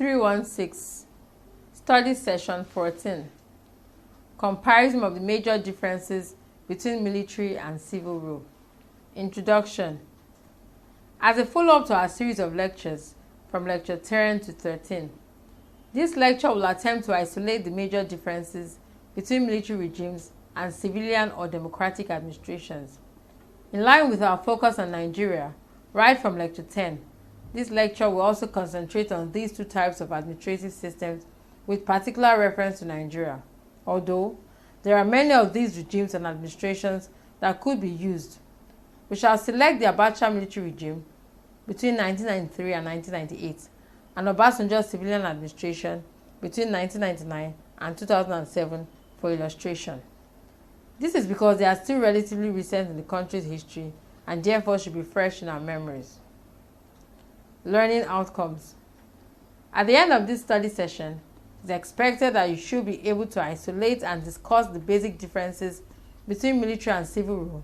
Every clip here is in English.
316 Study Session 14 Comparison of the Major Differences between Military and Civil Rule. Introduction. As a follow-up to our series of lectures from Lecture 10 to 13, this lecture will attempt to isolate the major differences between military regimes and civilian or democratic administrations. In line with our focus on Nigeria, right from Lecture 10, this lecture will also concentrate on these two types of administrative systems with particular reference to Nigeria, although there are many of these regimes and administrations that could be used. We shall select the Abacha military regime between 1993 and 1998 and Obasanjo's civilian administration between 1999 and 2007 for illustration. This is because they are still relatively recent in the country's history and therefore should be fresh in our memories. Learning outcomes. At the end of this study session, it is expected that you should be able to isolate and discuss the basic differences between military and civil rule,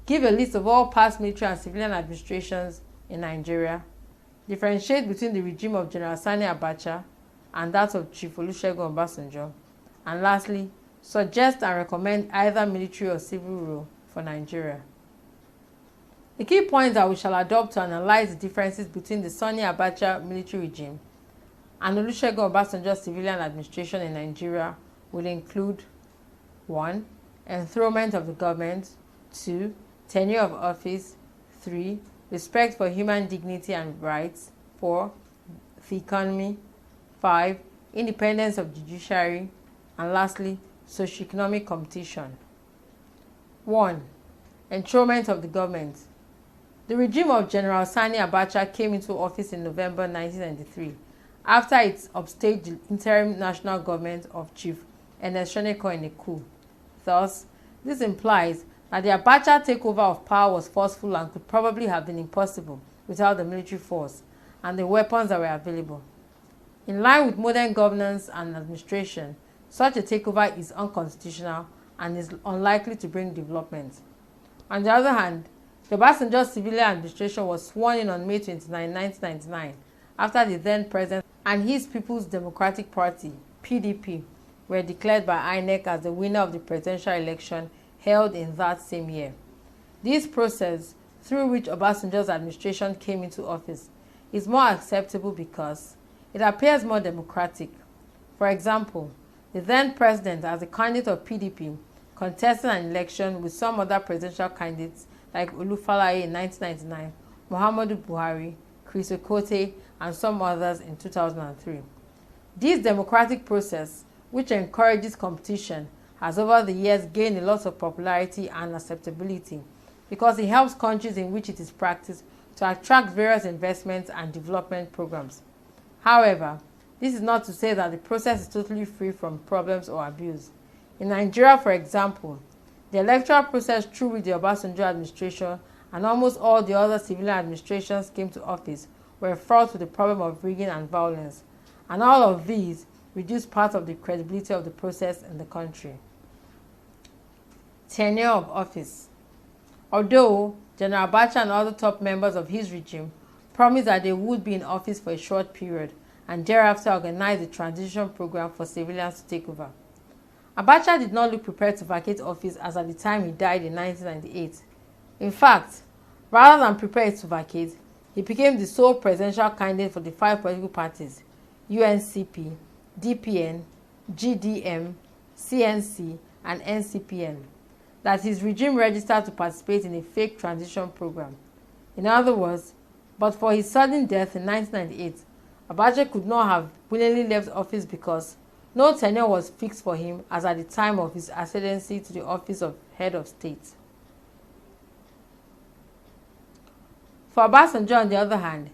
give a list of all past military and civilian administrations in Nigeria, differentiate between the regime of General Sani Abacha and that of Chief Olusegun Obasanjo, and lastly, suggest and recommend either military or civil rule for Nigeria. The key points that we shall adopt to analyze the differences between the Sani Abacha military regime and Olusegun Obasanjo's civilian administration in Nigeria will include 1. Enthronement of the government, 2. Tenure of office, 3. Respect for human dignity and rights, 4. The economy, 5. Independence of judiciary, and lastly, socio-economic competition. 1. Enthronement of the government. The regime of General Sani Abacha came into office in November 1993 after it upstaged the interim national government of Chief Ernest Shonekan in a coup. Thus, this implies that the Abacha takeover of power was forceful and could probably have been impossible without the military force and the weapons that were available. In line with modern governance and administration, such a takeover is unconstitutional and is unlikely to bring development. On the other hand, the Obasanjo civilian administration was sworn in on May 29, 1999, after the then president and his People's Democratic Party, PDP, were declared by INEC as the winner of the presidential election held in that same year. This process, through which Obasanjo's administration came into office, is more acceptable because it appears more democratic. For example, the then president, as a candidate of PDP, contested an election with some other presidential candidates like Olufalaye in 1999, Muhammadu Buhari, Chris Okote, and some others in 2003. This democratic process, which encourages competition, has over the years gained a lot of popularity and acceptability because it helps countries in which it is practiced to attract various investments and development programs. However, this is not to say that the process is totally free from problems or abuse. In Nigeria, for example, the electoral process through which the Obasanjo administration and almost all the other civilian administrations came to office were fraught with the problem of rigging and violence, and all of these reduced part of the credibility of the process in the country. Tenure of office. Although General Abacha and other top members of his regime promised that they would be in office for a short period and thereafter organize a transition program for civilians to take over, Abacha did not look prepared to vacate office as at the time he died in 1998. In fact, rather than prepare to vacate, he became the sole presidential candidate for the 5 political parties, UNCP, DPN, GDM, CNC, and NCPN, that his regime registered to participate in a fake transition program. In other words, but for his sudden death in 1998, Abacha could not have willingly left office because no tenure was fixed for him as at the time of his ascendancy to the office of head of state. For Obasanjo, on the other hand,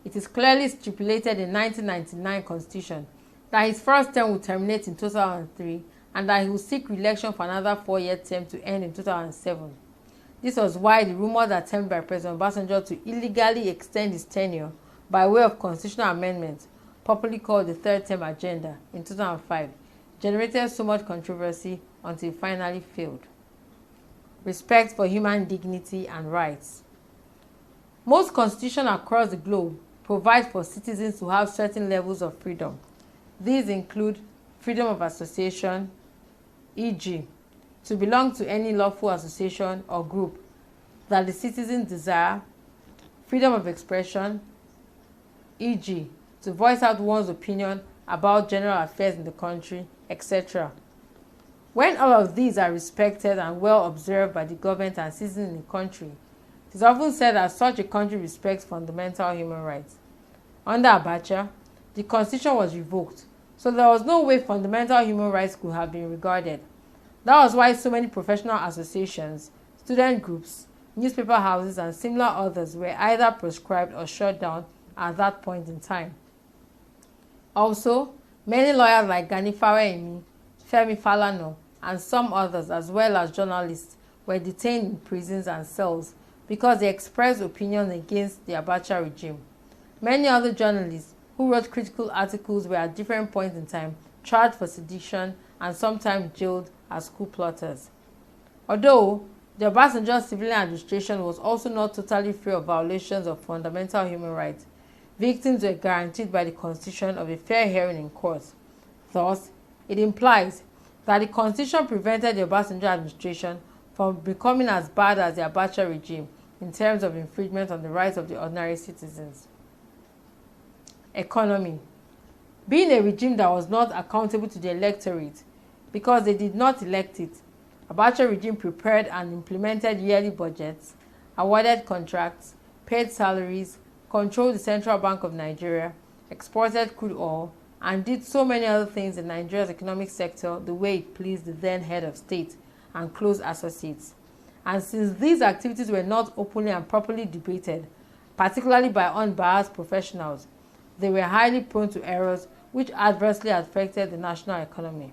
it is clearly stipulated in 1999 Constitution that his first term will terminate in 2003 and that he will seek re-election for another 4-year term to end in 2007. This was why the rumored attempt by President Obasanjo to illegally extend his tenure by way of constitutional amendment, popularly called the Third Term Agenda, in 2005, generated so much controversy until it finally failed. Respect for human dignity and rights. Most constitutions across the globe provides for citizens to have certain levels of freedom. These include freedom of association, e.g., to belong to any lawful association or group that the citizens desire, freedom of expression, e.g., to voice out one's opinion about general affairs in the country, etc. When all of these are respected and well observed by the government and citizens in the country, it is often said that such a country respects fundamental human rights. Under Abacha, the constitution was revoked, so there was no way fundamental human rights could have been regarded. That was why so many professional associations, student groups, newspaper houses, and similar others were either proscribed or shut down at that point in time. Also, many lawyers like Gani Fawehinmi, Femi Falana, and some others, as well as journalists, were detained in prisons and cells because they expressed opinions against the Abacha regime. Many other journalists who wrote critical articles were at different points in time charged for sedition and sometimes jailed as coup plotters. Although the Obasanjo civilian administration was also not totally free of violations of fundamental human rights, victims were guaranteed by the Constitution of a fair hearing in court. Thus, it implies that the Constitution prevented the Obasanjo administration from becoming as bad as the Abacha regime in terms of infringement on the rights of the ordinary citizens. Economy. Being a regime that was not accountable to the electorate because they did not elect it, Abacha regime prepared and implemented yearly budgets, awarded contracts, paid salaries, controlled the Central Bank of Nigeria, exported crude oil, and did so many other things in Nigeria's economic sector the way it pleased the then head of state and close associates. And since these activities were not openly and properly debated, particularly by unbiased professionals, they were highly prone to errors which adversely affected the national economy.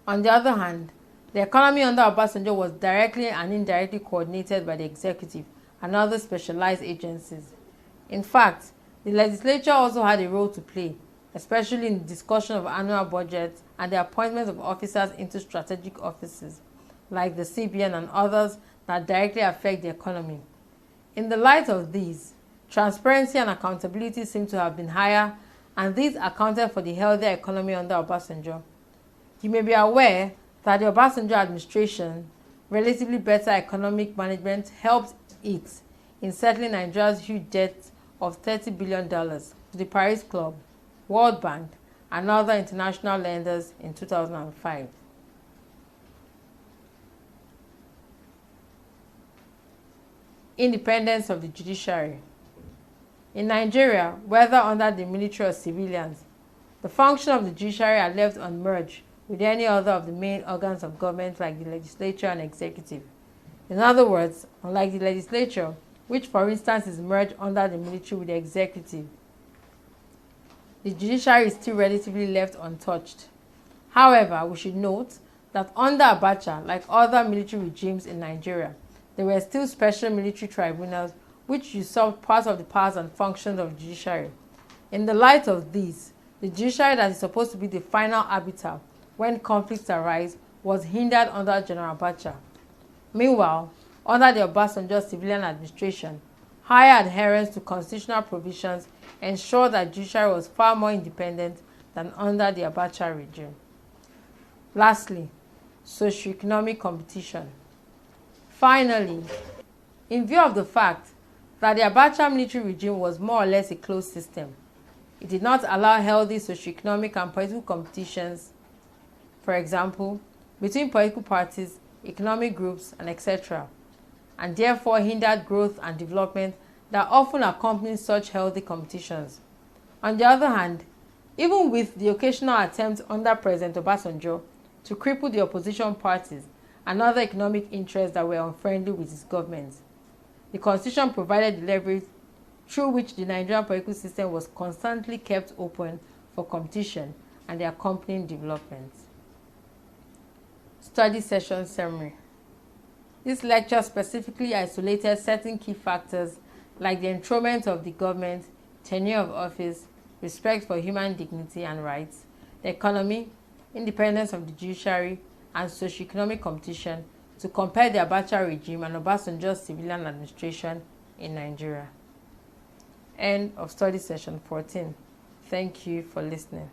On the other hand, the economy under Obasanjo was directly and indirectly coordinated by the executive and other specialized agencies. In fact, the legislature also had a role to play, especially in the discussion of annual budgets and the appointment of officers into strategic offices, like the CBN and others that directly affect the economy. In the light of these, transparency and accountability seem to have been higher, and these accounted for the healthier economy under Obasanjo. You may be aware that the Obasanjo administration, relatively better economic management helped it in settling Nigeria's huge debt of $30 billion to the Paris Club, World Bank, and other international lenders in 2005. Independence of the judiciary. In Nigeria, whether under the military or civilians, the function of the judiciary are left unmerged with any other of the main organs of government like the legislature and executive. In other words, unlike the legislature, which for instance is merged under the military with the executive, the judiciary is still relatively left untouched. However, we should note that under Abacha, like other military regimes in Nigeria, there were still special military tribunals which usurped part of the powers and functions of the judiciary. In the light of these, the judiciary that is supposed to be the final arbiter when conflicts arise was hindered under General Abacha. Meanwhile, under the Obasanjo civilian administration, higher adherence to constitutional provisions ensured that judiciary was far more independent than under the Abacha regime. Lastly, socioeconomic competition. Finally, in view of the fact that the Abacha military regime was more or less a closed system, it did not allow healthy socioeconomic and political competitions, for example, between political parties, economic groups, and etc., and therefore hindered growth and development that often accompany such healthy competitions. On the other hand, even with the occasional attempt under President Obasanjo to cripple the opposition parties and other economic interests that were unfriendly with his government, the Constitution provided the leverage through which the Nigerian political system was constantly kept open for competition and the accompanying development. Study session summary. This lecture specifically isolated certain key factors like the enthronement of the government, tenure of office, respect for human dignity and rights, the economy, independence of the judiciary, and socioeconomic competition to compare the Abacha regime and Obasanjo's civilian administration in Nigeria. End of study session 14. Thank you for listening.